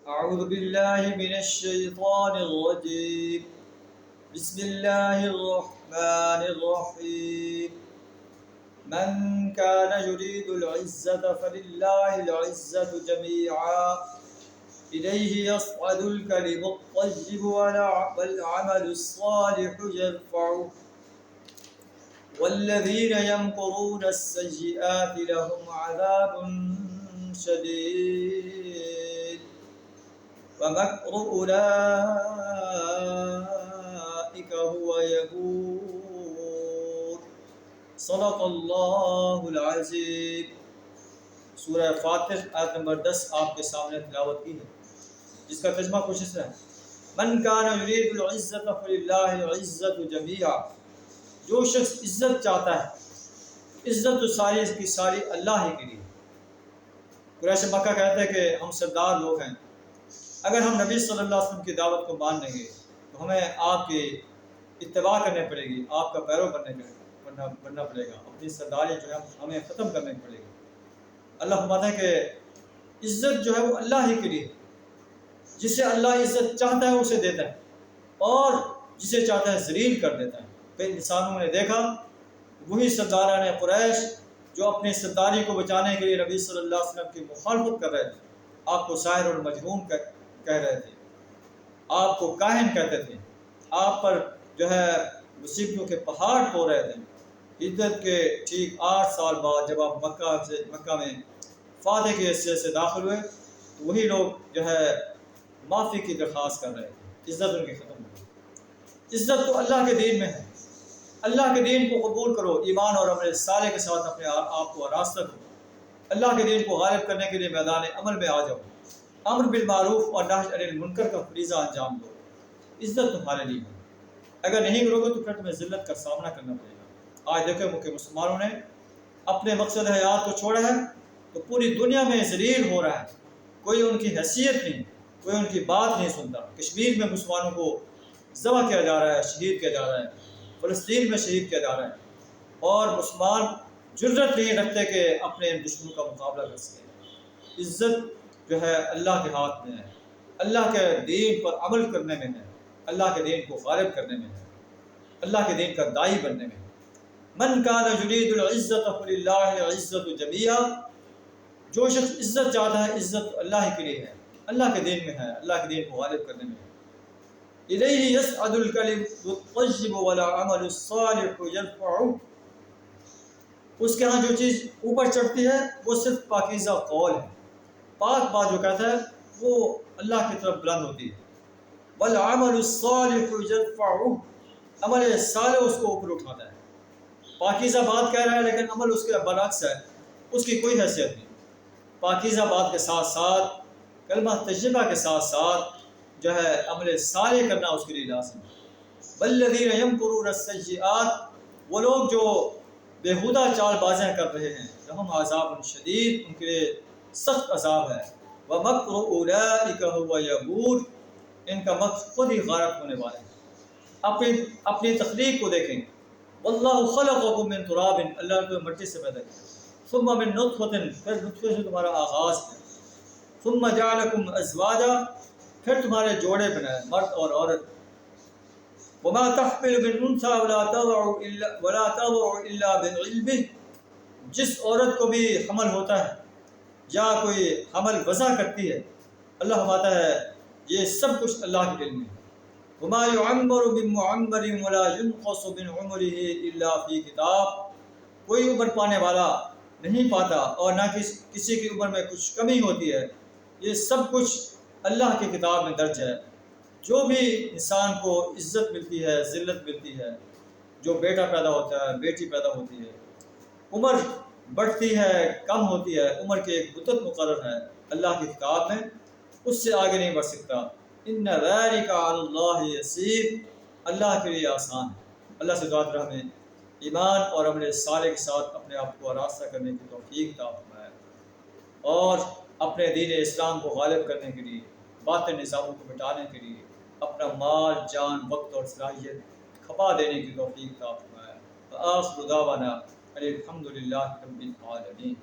أعوذ بالله من الشيطان الرجيم. بسم الله الرحمن الرحيم. من كان يريد العزة فلله العزة جميعا إليه يصعد الكلم الطيب والعمل الصالح يرفعه والذين يمكرون السيئات لهم عذاب شديد ومكر أولئك هو يبور. صدق اللہ العظیم. سورہ فاتر آیت نمبر 10 آپ کے سامنے تلاوت کی ہے، جس کا ترجمہ کچھ اس طرح ہے: من کان یرید العزت فللہ العزت جمیعا. جو شخص عزت چاہتا ہے، عزت تو ساری کی ساری اللہ ہی کے لیے. قریش مکہ کہتے ہیں کہ ہم سردار لوگ ہیں، اگر ہم نبی صلی اللہ علیہ وسلم کی دعوت کو مان لیں گے تو ہمیں آپ کی اتباع کرنی پڑے گی، آپ کا پیرو بننا پڑے گا، اپنی سرداری جو ہے ہمیں ختم کرنے پڑے گی. اللہ فرماتا ہے کہ عزت جو ہے وہ اللہ ہی کے لیے، جسے اللہ عزت چاہتا ہے اسے دیتا ہے اور جسے چاہتا ہے ذلیل کر دیتا ہے. کئی انسانوں نے دیکھا وہی سرداران قریش جو اپنی سرداری کو بچانے کے لیے نبی صلی اللہ علیہ وسلم کی مخالفت کر رہے تھے، آپ کو ساحر اور مجنون کہہ رہے تھے، آپ کو کاہن کہتے تھے، آپ پر جو ہے مصیبتوں کے پہاڑ ٹو رہے تھے. ہجرت کے ٹھیک 8 سال بعد جب آپ مکہ میں فاتح کی حیثیت سے داخل ہوئے تو وہی لوگ جو ہے معافی کی درخواست کر رہے تھے. عزت ان کی ختم ہو گئی. عزت تو اللہ کے دین میں ہے. اللہ کے دین کو قبول کرو، ایمان اور عمل صالح کے ساتھ اپنے آپ کو آراستہ کرو. اللہ کے دین کو غالب کرنے کے لیے میدان عمل میں آ جاؤ، امر بالمعروف اور نہی عن المنکر کا فریضہ انجام دو. عزت تمہارے لیے ہے. اگر نہیں کرو گے تو پھر تمہیں ذلت کا سامنا کرنا پڑے گا. آج دیکھیں کہ مسلمانوں نے اپنے مقصد حیات کو چھوڑا ہے تو پوری دنیا میں ذلیل ہو رہا ہے. کوئی ان کی حیثیت نہیں، کوئی ان کی بات نہیں سنتا. کشمیر میں مسلمانوں کو ذبح کیا جا رہا ہے، شہید کیا جا رہا ہے، فلسطین میں شہید کیا جا رہا ہے، اور مسلمان جرأت نہیں رکھتے کہ اپنے دشمنوں کا مقابلہ کر سکیں. عزت جو ہے اللہ کے ہاتھ میں ہے، اللہ کے دین پر عمل کرنے میں ہے، اللہ کے دین کو غالب کرنے میں ہے، اللہ کے دین کا داعی بننے میں ہے. من کان یرید العزت فللہ العزت جمیعا. جو شخص عزت چاہتا ہے، عزت اللہ کے لیے ہے، اللہ کے دین میں ہے، اللہ کے دین کو غالب کرنے میں ہے. الیہ یصعد الکلم الطیب والعمل الصالح یرفعہ. اس کے ہاں جو چیز اوپر چڑھتی ہے وہ صرف پاکیزہ قول ہے. پاک بات جو کہتا ہے وہ اللہ کی طرف بلند ہوتی ہے. والعمل الصالح یرفعہ. عمل صالح اس کو اوپر اٹھاتا ہے. پاکیزہ بات کہہ رہا ہے لیکن عمل اس کے برعکس ہے، اس کی کوئی حیثیت نہیں. پاکیزہ بات کے ساتھ ساتھ، کلمہ طیبہ کے ساتھ ساتھ جو ہے عمل صالح کرنا اس کے لیے لازم ہے. والذین یمکرون السیئات. وہ لوگ جو بیہودہ چال بازیاں کر رہے ہیں، لہم عذاب شدید. ان کے لیے سخت عذاب ہے. ومکر اولئک هو یبور. ان کا مکر خود ہی غارت ہونے والا ہے. اپنی تخلیق کو دیکھیں. واللہ خلقکم من تراب. اللہ نے مٹی سے پیدا کیا. ثم من نطفۃ. پھر نطفے سے تمہارا آغاز ہے. ثم جعلکم ازواجا. پھر تمہارے جوڑے بنائے، مرد اور عورت. وما تحمل من انثى ولا تضع الا بعلمه. جس عورت کو بھی حمل ہوتا ہے یا کوئی حمل وضع کرتی ہے، اللہ فرماتا ہے یہ سب کچھ اللہ کے علم میں ہے. وما يعمر من معمر ولا ينقص من عمره الا في کتاب. کوئی عمر پانے والا نہیں پاتا اور نہ کسی کی عمر میں کچھ کمی ہوتی ہے. یہ سب کچھ اللہ کی کتاب میں درج ہے. جو بھی انسان کو عزت ملتی ہے، ذلت ملتی ہے، جو بیٹا پیدا ہوتا ہے، بیٹی پیدا ہوتی ہے، عمر بڑھتی ہے، کم ہوتی ہے، عمر کی ایک مدت مقرر ہے اللہ کی کتاب میں، اس سے آگے نہیں بڑھ سکتا. ان ذلک علی اللہ یسیر. اللہ کے لیے آسان ہے. اللہ سے دعا کریں ہمیں ایمان اور عمل صالح کے ساتھ اپنے آپ کو آراستہ کرنے کی توفیق عطا فرمائے اور اپنے دین اسلام کو غالب کرنے کے لیے، باطل نظاموں کو مٹانے کے لیے اپنا مال، جان، وقت اور صلاحیت کھپا دینے کی توفیق عطا فرمائے. وآخر دعوانا الحمد للہ رب العالمین.